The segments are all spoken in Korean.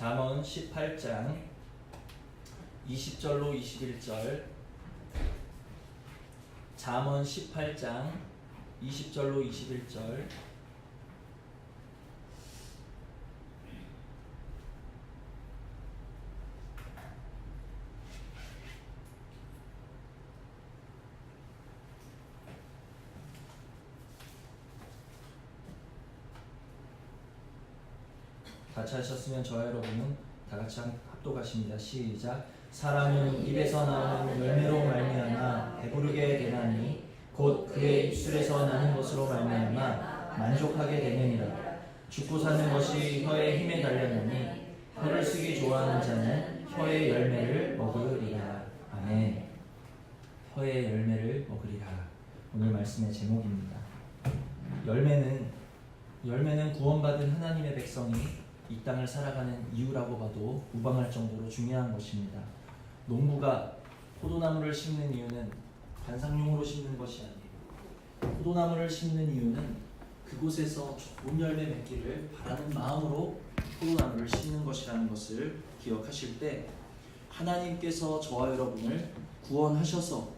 잠언 18장 20절로 21절. 잠언 18장 20절로 21절. 같이 하셨으면 저와 여러분은 다 같이 합독하십니다. 시작. 사람은 입에서 나오는 열매로 말미암아 배부르게 되나니 곧 그의 입술에서 나는 것으로 말미암아 만족하게 되느니라. 죽고 사는 것이 혀의 힘에 달렸느니 혀를 쓰기 좋아하는 자는 혀의 열매를 먹으리라. 아멘. 혀의 열매를 먹으리라. 오늘 말씀의 제목입니다. 열매는 구원받은 하나님의 백성이 이 땅을 살아가는 이유라고 봐도 무방할 정도로 중요한 것입니다. 농부가 포도나무를 심는 이유는 관상용으로 심는 것이 아니에요. 포도나무를 심는 이유는 그곳에서 좋은 열매 맺기를 바라는 마음으로 포도나무를 심는 것이라는 것을 기억하실 때, 하나님께서 저와 여러분을 구원하셔서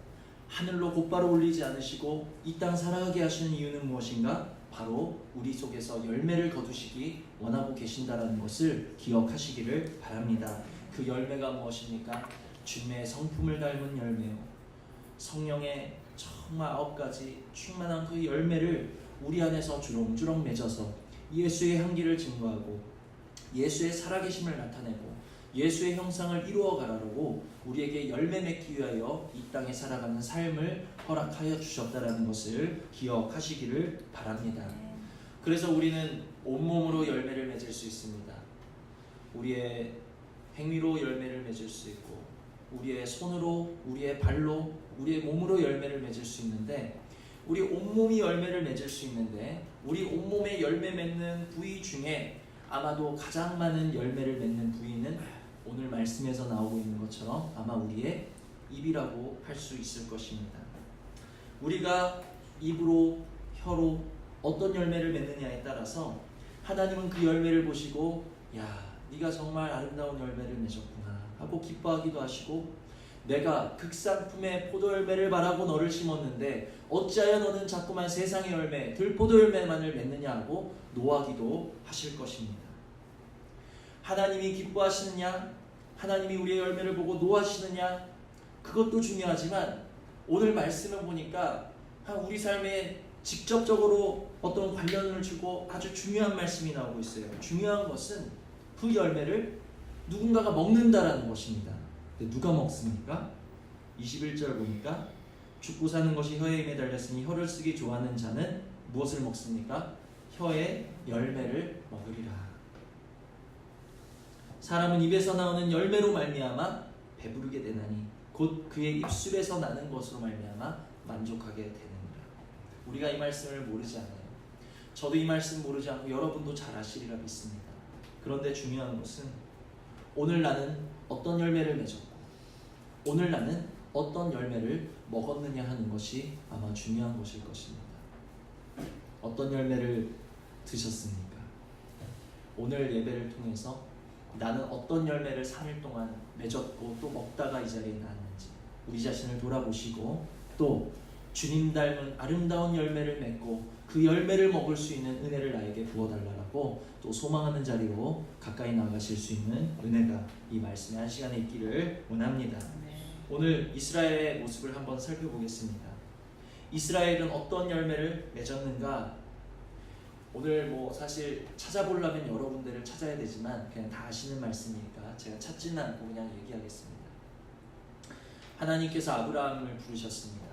하늘로 곧바로 올리지 않으시고 이 땅 살아가게 하시는 이유는 무엇인가? 바로 우리 속에서 열매를 거두시기 원하고 계신다라는 것을 기억하시기를 바랍니다. 그 열매가 무엇입니까? 주님의 성품을 닮은 열매요. 성령의 정말 9가지 충만한 그 열매를 우리 안에서 주렁주렁 맺어서 예수의 향기를 증거하고 예수의 살아계심을 나타내고 예수의 형상을 이루어가라고 우리에게 열매 맺기 위하여 이 땅에 살아가는 삶을 허락하여 주셨다라는 것을 기억하시기를 바랍니다. 그래서 우리는 온몸으로 열매를 맺을 수 있습니다. 우리의 행위로 열매를 맺을 수 있고, 우리의 손으로, 우리의 발로, 우리의 몸으로 열매를 맺을 수 있는데, 우리 온몸이 열매를 맺을 수 있는데, 우리 온몸에 열매 맺는 부위 중에 아마도 가장 많은 열매를 맺는 부위는 오늘 말씀에서 나오고 있는 것처럼 아마 우리의 입이라고 할 수 있을 것입니다. 우리가 입으로, 혀로 어떤 열매를 맺느냐에 따라서 하나님은 그 열매를 보시고, 야, 네가 정말 아름다운 열매를 맺었구나 하고 기뻐하기도 하시고, 내가 극상품의 포도열매를 바라고 너를 심었는데 어찌하여 너는 자꾸만 세상의 열매, 들포도 열매만을 맺느냐 하고 노하기도 하실 것입니다. 하나님이 기뻐하시느냐, 하나님이 우리의 열매를 보고 노하시느냐, 그것도 중요하지만 오늘 말씀을 보니까 우리 삶에 직접적으로 어떤 관련을 주고 아주 중요한 말씀이 나오고 있어요. 중요한 것은 그 열매를 누군가가 먹는다라는 것입니다. 근데 누가 먹습니까? 21절 보니까 죽고 사는 것이 혀의 힘에 달렸으니 혀를 쓰기 좋아하는 자는 무엇을 먹습니까? 혀의 열매를 먹으리라. 사람은 입에서 나오는 열매로 말미암아 배부르게 되나니 곧 그의 입술에서 나는 것으로 말미암아 만족하게 되느니라. 우리가 이 말씀을 모르지 않아요. 저도 이 말씀 모르지 않고 여러분도 잘 아시리라 믿습니다. 그런데 중요한 것은 오늘 나는 어떤 열매를 맺었고 오늘 나는 어떤 열매를 먹었느냐 하는 것이 아마 중요한 것일 것입니다. 어떤 열매를 드셨습니까? 오늘 예배를 통해서 나는 어떤 열매를 3일 동안 맺었고 또 먹다가 이 자리에 나왔는지 우리 자신을 돌아보시고, 또 주님 닮은 아름다운 열매를 맺고 그 열매를 먹을 수 있는 은혜를 나에게 부어달라고 또 소망하는 자리로 가까이 나가실 수 있는 은혜가 이 말씀의 한 시간에 있기를 원합니다. 오늘 이스라엘의 모습을 한번 살펴보겠습니다. 이스라엘은 어떤 열매를 맺었는가? 오늘 사실 찾아보려면 여러분들을 찾아야 되지만 그냥 다 아시는 말씀이니까 제가 찾지는 않고 그냥 얘기하겠습니다. 하나님께서 아브라함을 부르셨습니다.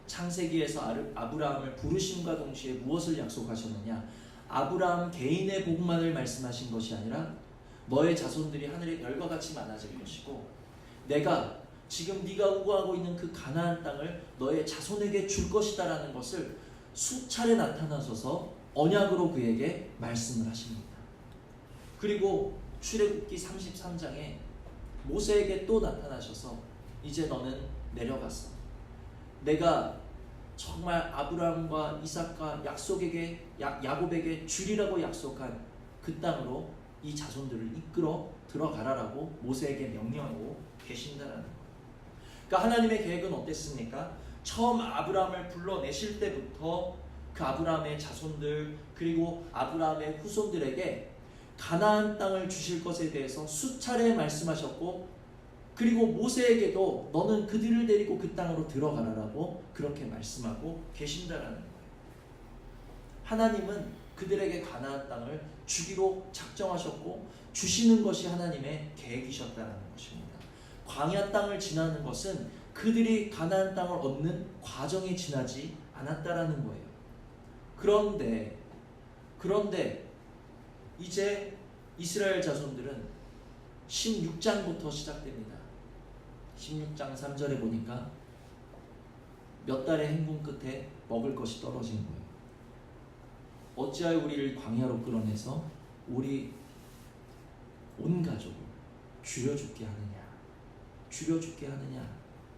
창세기에서 아브라함을 부르심과 동시에 무엇을 약속하셨느냐? 아브라함 개인의 복만을 말씀하신 것이 아니라 너의 자손들이 하늘의 별과 같이 많아질 것이고 내가 지금 네가 우고하고 있는 그 가나안 땅을 너의 자손에게 줄 것이다라는 것을 수차례 나타나셔서 언약으로 그에게 말씀을 하십니다. 그리고 출애굽기 33장에 모세에게 또 나타나셔서 이제 너는 내려갔어. 내가 정말 아브라함과 이삭과 야곱에게 주리라고 약속한 그 땅으로 이 자손들을 이끌어 들어가라라고 모세에게 명령하고 계신다라는 거예요. 그러니까 하나님의 계획은 어땠습니까? 처음 아브라함을 불러내실 때부터 그 아브라함의 자손들 그리고 아브라함의 후손들에게 가나안 땅을 주실 것에 대해서 수차례 말씀하셨고, 그리고 모세에게도 너는 그들을 데리고 그 땅으로 들어가라라고 그렇게 말씀하고 계신다라는 거예요. 하나님은 그들에게 가나안 땅을 주기로 작정하셨고 주시는 것이 하나님의 계획이셨다는 것입니다. 광야 땅을 지나는 것은 그들이 가나안 땅을 얻는 과정이 지나지 않았다라는 거예요. 그런데 이제 이스라엘 자손들은 16장부터 시작됩니다. 16장 3절에 보니까 몇 달의 행군 끝에 먹을 것이 떨어진 거예요. 어찌하여 우리를 광야로 끌어내서 우리 온 가족을 죽여 죽게 하느냐.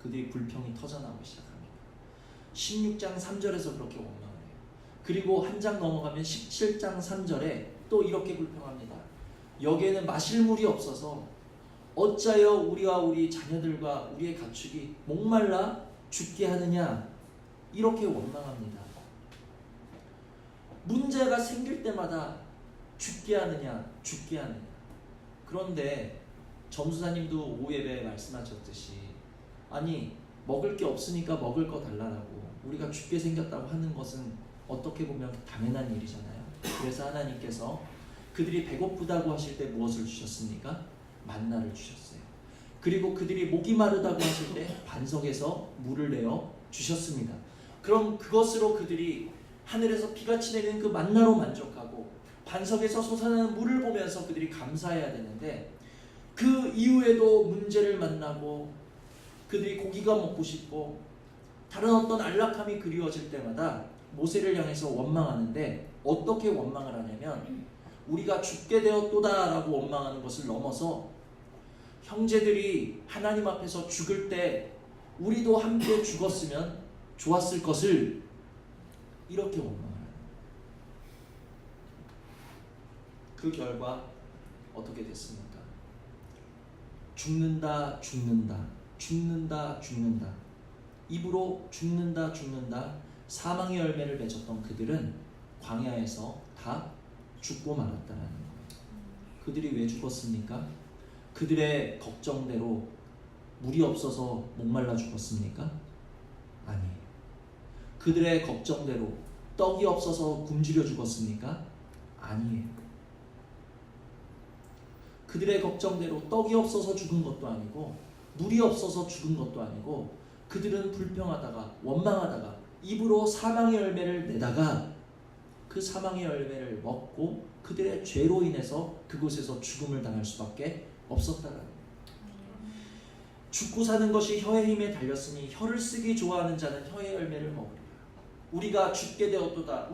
그들이 불평이 터져나오기 시작합니다. 16장 3절에서 그렇게 원망을 해요. 그리고 한 장 넘어가면 17장 3절에 또 이렇게 불평합니다. 여기에는 마실 물이 없어서 어찌하여 우리와 우리 자녀들과 우리의 가축이 목말라 죽게 하느냐, 이렇게 원망합니다. 문제가 생길 때마다 죽게 하느냐. 그런데 점수사님도 오후 예배에 말씀하셨듯이, 아니 먹을 게 없으니까 먹을 거 달라라고 우리가 죽게 생겼다고 하는 것은 어떻게 보면 당연한 일이잖아요. 그래서 하나님께서 그들이 배고프다고 하실 때 무엇을 주셨습니까? 만나를 주셨어요. 그리고 그들이 목이 마르다고 하실 때 반석에서 물을 내어 주셨습니다. 그럼 그것으로 그들이 하늘에서 비같이 내리는 그 만나로 만족하고 반석에서 솟아나는 물을 보면서 그들이 감사해야 되는데, 그 이후에도 문제를 만나고 그들이 고기가 먹고 싶고 다른 어떤 안락함이 그리워질 때마다 모세를 향해서 원망하는데, 어떻게 원망을 하냐면 우리가 죽게 되었도다 라고 원망하는 것을 넘어서 형제들이 하나님 앞에서 죽을 때 우리도 함께 죽었으면 좋았을 것을, 이렇게 원망을 하는 거예요. 그 결과 어떻게 됐습니까? 죽는다. 입으로 죽는다. 사망의 열매를 맺었던 그들은 광야에서 다 죽고 말았다라는 거예요. 그들이 왜 죽었습니까? 그들의 걱정대로 물이 없어서 목말라 죽었습니까? 아니에요. 그들의 걱정대로 떡이 없어서 굶주려 죽었습니까? 아니에요. 그들의 걱정대로 떡이 없어서 죽은 것도 아니고 물이 없어서 죽은 것도 아니고, 그들은 불평하다가 원망하다가 입으로 사망의 열매를 내다가 그 사망의 열매를 먹고 그들의 죄로 인해서 그곳에서 죽음을 당할 수밖에 없었다라는 거예요. 죽고 사는 것이 혀의 힘에 달렸으니 혀를 쓰기 좋아하는 자는 혀의 열매를 먹으리라. 우리가 죽게 되었도다.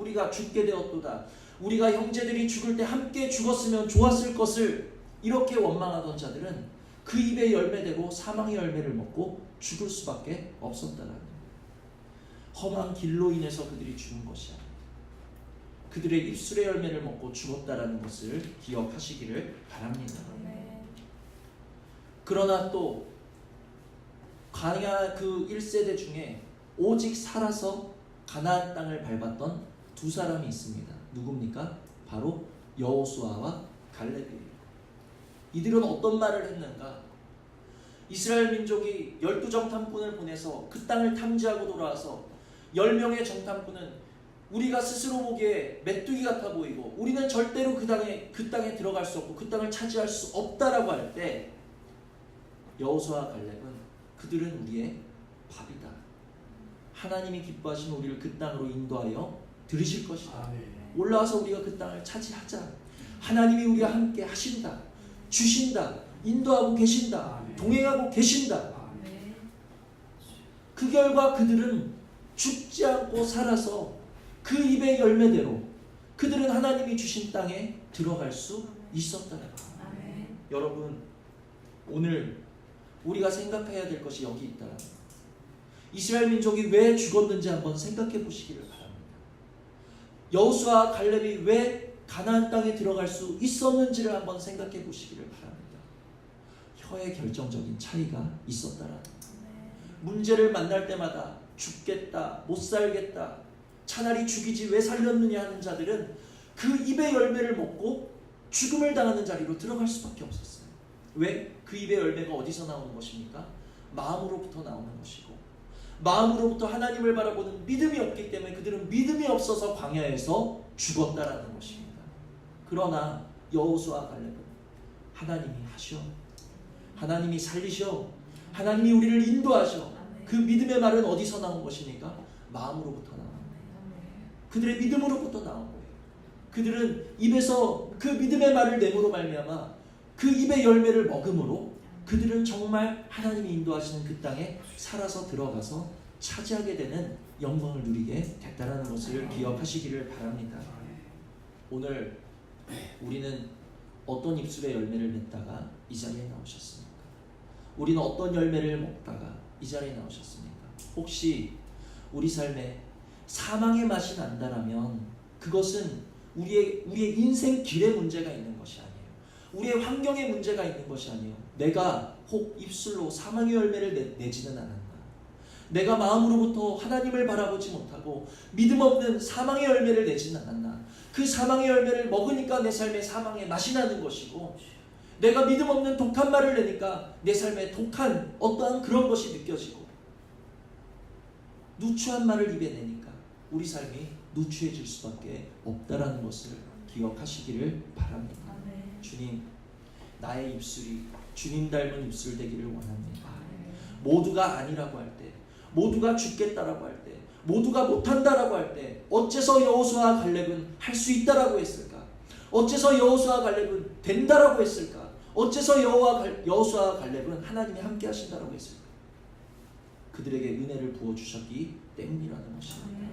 우리가 형제들이 죽을 때 함께 죽었으면 좋았을 것을, 이렇게 원망하던 자들은 그 입의 열매대로 사망의 열매를 먹고 죽을 수밖에 없었다라는 거예요. 험한 길로 인해서 그들이 죽은 것이 아니에요. 그들의 입술의 열매를 먹고 죽었다라는 것을 기억하시기를 바랍니다. 그러나 또 광야 그 1세대 중에 오직 살아서 가나안 땅을 밟았던 두 사람이 있습니다. 누굽니까? 바로 여호수아와 갈렙이에요. 이들은 어떤 말을 했는가? 이스라엘 민족이 12정탐꾼을 보내서 그 땅을 탐지하고 돌아와서 10명의 정탐꾼은 우리가 스스로 보기에 메뚜기 같아 보이고 우리는 절대로 그 땅에 들어갈 수 없고 그 땅을 차지할 수 없다라고 할 때, 여호수아와 갈렙은 그들은 우리의 밥이다. 하나님이 기뻐하신 우리를 그 땅으로 인도하여 들이실 것이다. 올라와서 우리가 그 땅을 차지하자. 하나님이 우리와 함께 하신다. 주신다. 인도하고 계신다. 동행하고 계신다. 그 결과 그들은 죽지 않고 살아서 그 입의 열매대로 그들은 하나님이 주신 땅에 들어갈 수 있었다는 거예요. 여러분, 오늘 우리가 생각해야 될 것이 여기 있다는 거예요. 이스라엘 민족이 왜 죽었는지 한번 생각해 보시기를 바랍니다. 여호수아 갈렙이 왜 가나안 땅에 들어갈 수 있었는지를 한번 생각해 보시기를 바랍니다. 혀의 결정적인 차이가 있었다라는 거예요. 문제를 만날 때마다 죽겠다, 못 살겠다, 차라리 죽이지 왜 살렸느냐 하는 자들은 그 입의 열매를 먹고 죽음을 당하는 자리로 들어갈 수밖에 없었어요. 왜? 그 입의 열매가 어디서 나오는 것입니까? 마음으로부터 나오는 것이고, 마음으로부터 하나님을 바라보는 믿음이 없기 때문에 그들은 믿음이 없어서 광야에서 죽었다라는 것입니다. 그러나 여호수아 갈렙은 하나님이 하셔, 하나님이 살리셔, 하나님이 우리를 인도하셔. 그 믿음의 말은 어디서 나온 것입니까? 마음으로부터 나온 거예요. 그들의 믿음으로부터 나온 거예요. 그들은 입에서 그 믿음의 말을 내므로 말미암아 그 입의 열매를 먹음으로 그들은 정말 하나님이 인도하시는 그 땅에 살아서 들어가서 차지하게 되는 영광을 누리게 됐다라는 것을 기억하시기를 바랍니다. 오늘 우리는 어떤 입술의 열매를 맺다가 이 자리에 나오셨습니까? 우리는 어떤 열매를 먹다가 이 자리에 나오셨습니까? 혹시 우리 삶에 사망의 맛이 난다라면 그것은 우리의 인생 길에 문제가 있는 것이 아니에요. 우리의 환경에 문제가 있는 것이 아니에요. 내가 혹 입술로 사망의 열매를 내지는 않았나? 내가 마음으로부터 하나님을 바라보지 못하고 믿음 없는 사망의 열매를 내지는 않았나? 그 사망의 열매를 먹으니까 내 삶에 사망의 맛이 나는 것이고, 내가 믿음 없는 독한 말을 내니까 내 삶에 독한 어떠한 그런 것이 느껴지고, 누추한 말을 입에 내니까 우리 삶이 누추해질 수밖에 없다라는 것을 기억하시기를 바랍니다. 주님, 나의 입술이 주님 닮은 입술 되기를 원합니다. 모두가 아니라고 할 때, 모두가 죽겠다라고 할 때, 모두가 못한다라고 할 때 어째서 여호수아와 갈렙은 할 수 있다라고 했을까? 어째서 여호수아와 갈렙은 된다라고 했을까? 어째서 여호수아와 갈렙은 하나님이 함께 하신다라고 했을까? 그들에게 은혜를 부어주셨기 때문이라는 것입니다.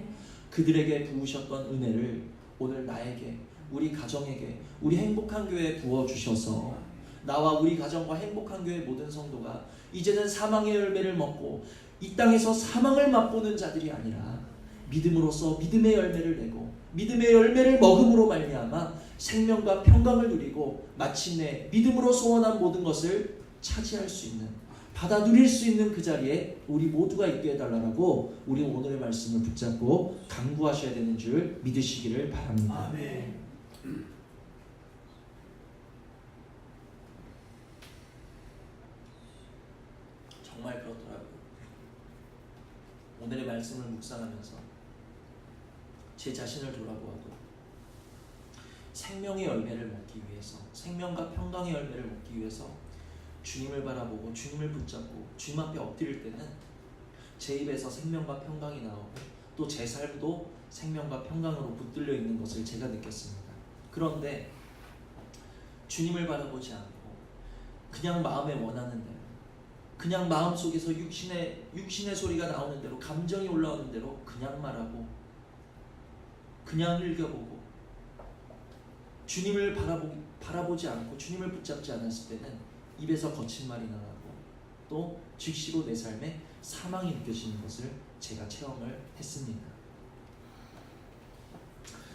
그들에게 부으셨던 은혜를 오늘 나에게, 우리 가정에게, 우리 행복한 교회에 부어주셔서 나와 우리 가정과 행복한 교회 모든 성도가 이제는 사망의 열매를 먹고 이 땅에서 사망을 맛보는 자들이 아니라 믿음으로써 믿음의 열매를 내고 믿음의 열매를 먹음으로 말미암아 생명과 평강을 누리고 마침내 믿음으로 소원한 모든 것을 차지할 수 있는, 받아 누릴 수 있는 그 자리에 우리 모두가 있게 해달라고 우리 오늘의 말씀을 붙잡고 간구하셔야 되는 줄 믿으시기를 바랍니다. 아멘. 정말 그렇더라고요. 오늘의 말씀을 묵상하면서 제 자신을 돌아보아도 생명의 열매를 먹기 위해서, 생명과 평강의 열매를 먹기 위해서 주님을 바라보고 주님을 붙잡고 주님 앞에 엎드릴 때는 제 입에서 생명과 평강이 나오고 또 제 삶도 생명과 평강으로 붙들려 있는 것을 제가 느꼈습니다. 그런데 주님을 바라보지 않고 그냥 마음에 원하는 대로, 그냥 마음속에서 육신의 소리가 나오는 대로, 감정이 올라오는 대로 그냥 말하고 그냥 읽어보고 주님을 바라보지 않고 주님을 붙잡지 않았을 때는 입에서 거친 말이 나가고 또 즉시로 내 삶에 사망이 느껴지는 것을 제가 체험을 했습니다.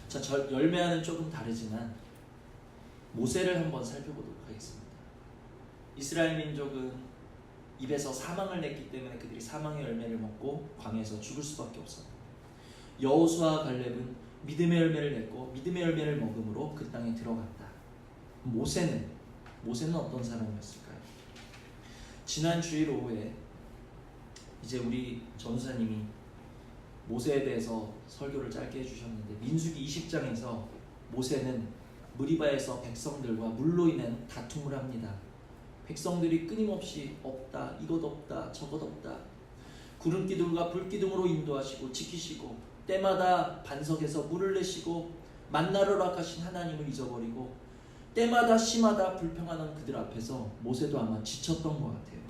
자, 열매와는 조금 다르지만 모세를 한번 살펴보도록 하겠습니다. 이스라엘 민족은 입에서 사망을 냈기 때문에 그들이 사망의 열매를 먹고 광야에서 죽을 수밖에 없었고, 여호수아와 갈렙은 믿음의 열매를 냈고 믿음의 열매를 먹음으로 그 땅에 들어갔다. 모세는 어떤 사람이었을까요? 지난 주일 오후에 이제 우리 전우사님이 모세에 대해서 설교를 짧게 해주셨는데, 민수기 20장에서 모세는 무리바에서 백성들과 물로 인한 다툼을 합니다. 백성들이 끊임없이 없다, 이것 없다, 저것 없다, 구름기둥과 불기둥으로 인도하시고 지키시고 때마다 반석에서 물을 내시고 만나를 허락하신 하나님을 잊어버리고 때마다 심하다 불평하는 그들 앞에서 모세도 아마 지쳤던 것 같아요.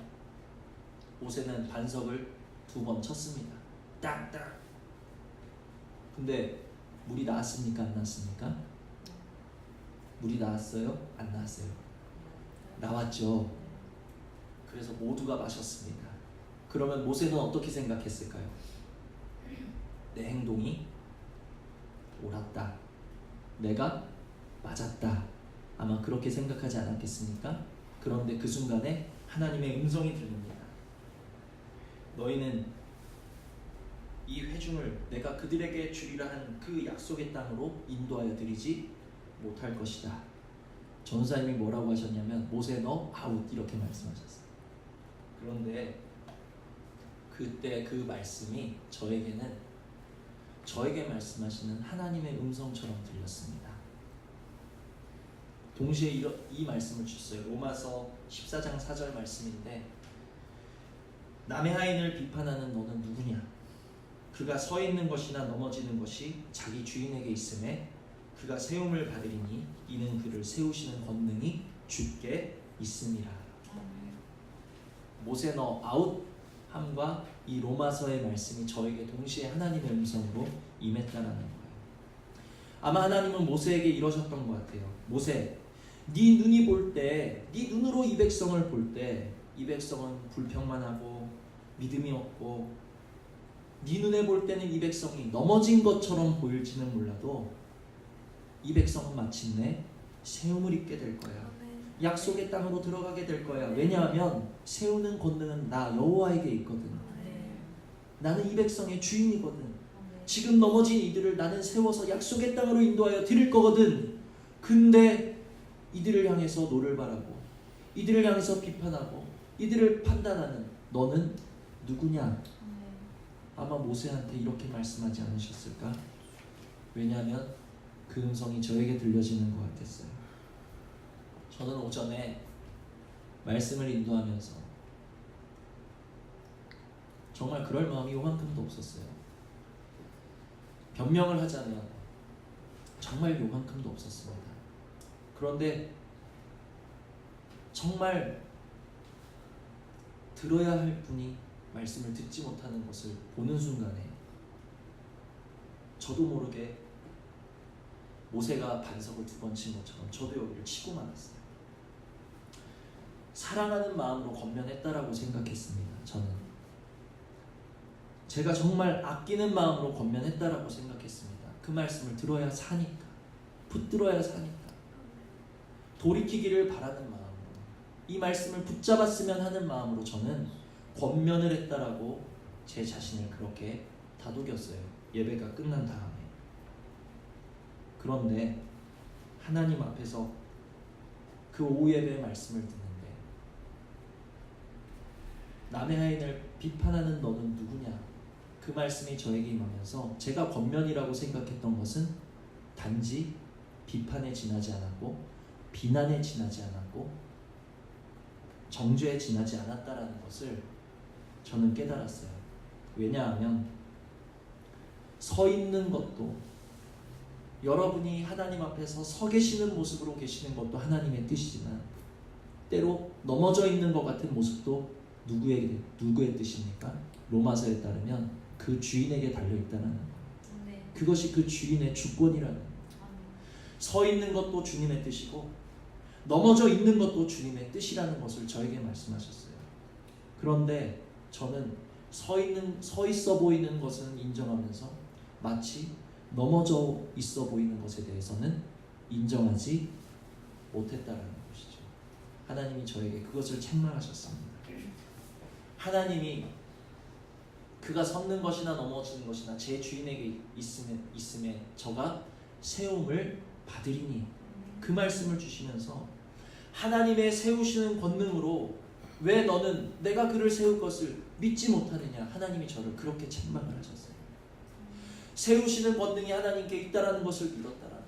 모세는 반석을 2번 쳤습니다. 딱딱. 근데 물이 나왔습니까? 안 나왔습니까? 물이 나왔어요? 안 나왔어요? 나왔죠. 그래서 모두가 마셨습니다. 그러면 모세는 어떻게 생각했을까요? 내 행동이 옳았다. 내가 맞았다. 아마 그렇게 생각하지 않았겠습니까? 그런데 그 순간에 하나님의 음성이 들립니다. 너희는 이 회중을 내가 그들에게 주리라 한 그 약속의 땅으로 인도하여 드리지 못할 것이다. 전사님이 뭐라고 하셨냐면 모세 너 아웃 이렇게 말씀하셨어요. 그런데 그때 그 말씀이 저에게 말씀하시는 하나님의 음성처럼 들렸습니다. 동시에 이 말씀을 주셨어요. 로마서 14장 4절 말씀인데 남의 하인을 비판하는 너는 누구냐? 그가 서 있는 것이나 넘어지는 것이 자기 주인에게 있음에 그가 세움을 받으리니 이는 그를 세우시는 권능이 주께 있음이라. 모세 너 아웃 함과 이 로마서의 말씀이 저에게 동시에 하나님의 음성으로 임했다라는 거예요. 아마 하나님은 모세에게 이러셨던 것 같아요. 모세, 네 눈이 볼 때, 네 눈으로 이 백성을 볼 때 이 백성은 불평만 하고 믿음이 없고 네 눈에 볼 때는 이 백성이 넘어진 것처럼 보일지는 몰라도 이 백성은 마침내 세움을 입게 될 거야. 약속의 땅으로 들어가게 될 거야. 왜냐하면 세우는 권능은 나 여호와에게 있거든. 나는 이 백성의 주인이거든. 지금 넘어진 이들을 나는 세워서 약속의 땅으로 인도하여 드릴 거거든. 근데 이들을 향해서 노를 바라고 이들을 향해서 비판하고 이들을 판단하는 너는 누구냐? 아마 모세한테 이렇게 말씀하지 않으셨을까? 왜냐하면 그 음성이 저에게 들려지는 것 같았어요. 저는 오전에 말씀을 인도하면서 정말 그럴 마음이 요만큼도 없었어요. 변명을 하자면 정말 요만큼도 없었습니다. 그런데 정말 들어야 할 분이 말씀을 듣지 못하는 것을 보는 순간에 저도 모르게 모세가 반석을 2번 친 것처럼 저도 여기를 치고 말았어요. 사랑하는 마음으로 권면했다라고 생각했습니다. 저는 제가 정말 아끼는 마음으로 권면했다라고 생각했습니다. 그 말씀을 들어야 사니까, 붙들어야 사니까, 돌이키기를 바라는 마음으로, 이 말씀을 붙잡았으면 하는 마음으로 저는 권면을 했다라고 제 자신을 그렇게 다독였어요. 예배가 끝난 다음에. 그런데 하나님 앞에서 그 오후 예배의 말씀을 듣는데 남의 하인을 비판하는 너는 누구냐? 그 말씀이 저에게 임하면서 제가 권면이라고 생각했던 것은 단지 비판에 지나지 않았고 비난에 지나지 않았고 정죄에 지나지 않았다라는 것을 저는 깨달았어요. 왜냐하면 서 있는 것도 여러분이 하나님 앞에서 서 계시는 모습으로 계시는 것도 하나님의 뜻이지만 때로 넘어져 있는 것 같은 모습도 누구의 뜻입니까? 로마서에 따르면 그 주인에게 달려있다는 거예요. 그것이 그 주인의 주권이라는 거예요. 서 있는 것도 주님의 뜻이고 넘어져 있는 것도 주님의 뜻이라는 것을 저에게 말씀하셨어요. 그런데 저는 서 있어 보이는 것은 인정하면서 마치 넘어져 있어 보이는 것에 대해서는 인정하지 못했다라는 것이죠. 하나님이 저에게 그것을 책망하셨습니다. 하나님이 그가 섰는 것이나 넘어지는 것이나 제 주인에게 있음에 저가 세움을 받으리니 그 말씀을 주시면서 하나님의 세우시는 권능으로 왜 너는 내가 그를 세울 것을 믿지 못하느냐? 하나님이 저를 그렇게 책망을 하셨어요. 세우시는 권능이 하나님께 있다라는 것을 믿었다라는 것.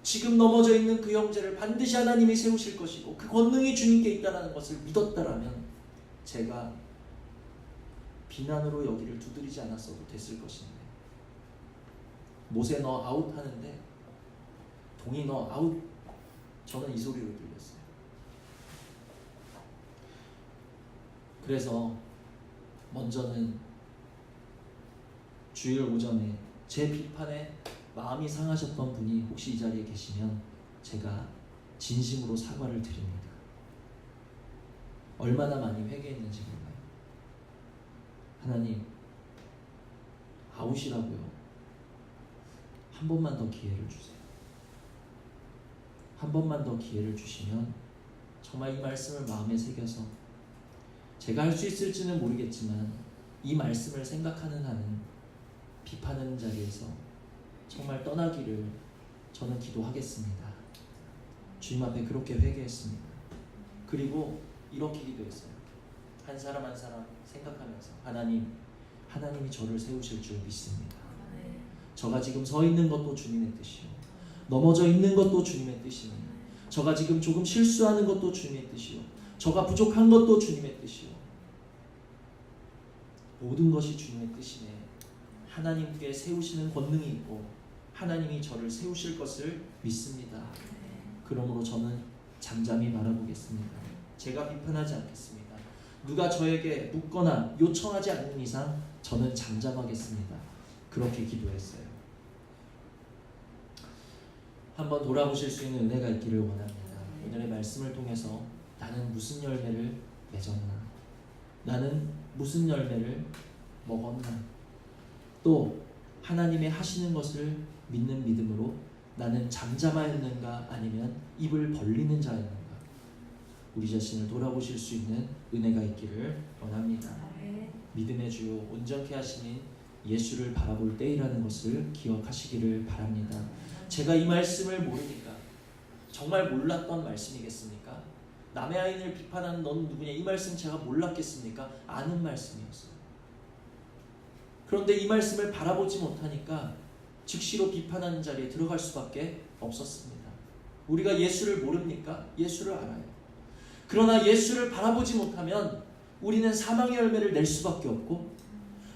지금 넘어져 있는 그 형제를 반드시 하나님이 세우실 것이고 그 권능이 주님께 있다라는 것을 믿었다라면 제가 비난으로 여기를 두드리지 않았어도 됐을 것인데 모세 너 아웃 하는데 동이 너 아웃 저는 이 소리로 들렸어요. 그래서 먼저는 주일 오전에 제 비판에 마음이 상하셨던 분이 혹시 이 자리에 계시면 제가 진심으로 사과를 드립니다. 얼마나 많이 회개했는지 몰라요. 하나님 아웃이라고요. 한 번만 더 기회를 주세요. 한 번만 더 기회를 주시면 정말 이 말씀을 마음에 새겨서 제가 할 수 있을지는 모르겠지만 이 말씀을 생각하는 한은 비판하는 자리에서 정말 떠나기를 저는 기도하겠습니다. 주님 앞에 그렇게 회개했습니다. 그리고 이렇게 기도했어요. 한 사람 한 사람 생각하면서 하나님이 저를 세우실 줄 믿습니다. 저가 지금 서 있는 것도 주님의 뜻이요, 넘어져 있는 것도 주님의 뜻입니다. 저가 지금 조금 실수하는 것도 주님의 뜻이요, 저가 부족한 것도 주님의 뜻이요, 모든 것이 주님의 뜻이네. 하나님께 세우시는 권능이 있고 하나님이 저를 세우실 것을 믿습니다. 그러므로 저는 잠잠히 바라보겠습니다. 제가 비판하지 않겠습니다. 누가 저에게 묻거나 요청하지 않는 이상 저는 잠잠하겠습니다. 그렇게 기도했어요. 한번 돌아보실 수 있는 은혜가 있기를 원합니다. 오늘의 말씀을 통해서 나는 무슨 열매를 맺었나? 나는 무슨 열매를 먹었나? 또 하나님의 하시는 것을 믿는 믿음으로 나는 잠잠하였는가 아니면 입을 벌리는 자였는가? 우리 자신을 돌아보실 수 있는 은혜가 있기를 원합니다. 믿음의 주요 온전케 하시는 예수를 바라볼 때이라는 것을 기억하시기를 바랍니다. 제가 이 말씀을 모르니까 정말 몰랐던 말씀이겠습니까? 남의 아인을 비판하는 넌 누구냐, 이 말씀 제가 몰랐겠습니까? 아는 말씀이었어요. 그런데 이 말씀을 바라보지 못하니까 즉시로 비판하는 자리에 들어갈 수밖에 없었습니다. 우리가 예수를 모릅니까? 예수를 알아요. 그러나 예수를 바라보지 못하면 우리는 사망의 열매를 낼 수밖에 없고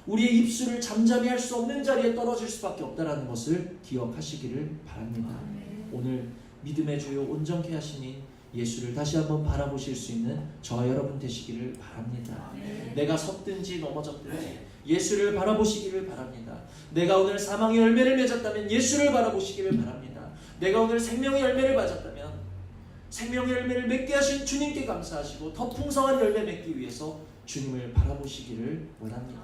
우리의 입술을 잠잠히 할 수 없는 자리에 떨어질 수밖에 없다는 것을 기억하시기를 바랍니다. 오늘 믿음의 주요 온전케 하시니 예수를 다시 한번 바라보실 수 있는 저와 여러분 되시기를 바랍니다. 내가 섰든지 넘어졌든지 예수를 바라보시기를 바랍니다. 내가 오늘 사망의 열매를 맺었다면 예수를 바라보시기를 바랍니다. 내가 오늘 생명의 열매를 맞았다면 생명의 열매를 맺게 하신 주님께 감사하시고 더 풍성한 열매 맺기 위해서 주님을 바라보시기를 원합니다.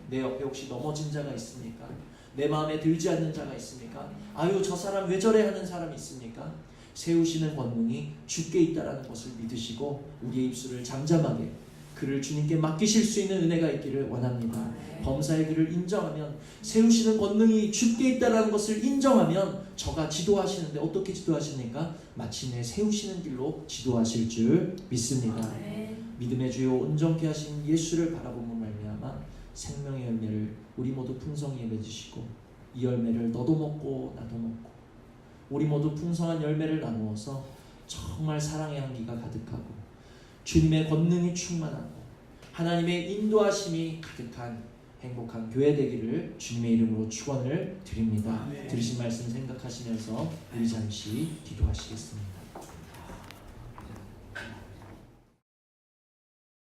내 옆에 혹시 넘어진 자가 있습니까? 내 마음에 들지 않는 자가 있습니까? 아유, 저 사람 왜 저래 하는 사람이 있습니까? 세우시는 권능이 주께 있다라는 것을 믿으시고 우리의 입술을 잠잠하게 그를 주님께 맡기실 수 있는 은혜가 있기를 원합니다. 범사의 길을 인정하면, 세우시는 권능이 주께 있다라는 것을 인정하면 저가 지도하시는데 어떻게 지도하십니까? 마침내 세우시는 길로 지도하실 줄 믿습니다. 믿음의 주요 온전케 하신 예수를 바라보면 말미암아 생명의 열매를 우리 모두 풍성히 맺으시고 이 열매를 너도 먹고 나도 먹고 우리 모두 풍성한 열매를 나누어서 정말 사랑의 향기가 가득하고 주님의 권능이 충만하고 하나님의 인도하심이 가득한 행복한 교회 되기를 주님의 이름으로 축원을 드립니다. 들으신 말씀 생각하시면서 우리 잠시 기도하시겠습니다.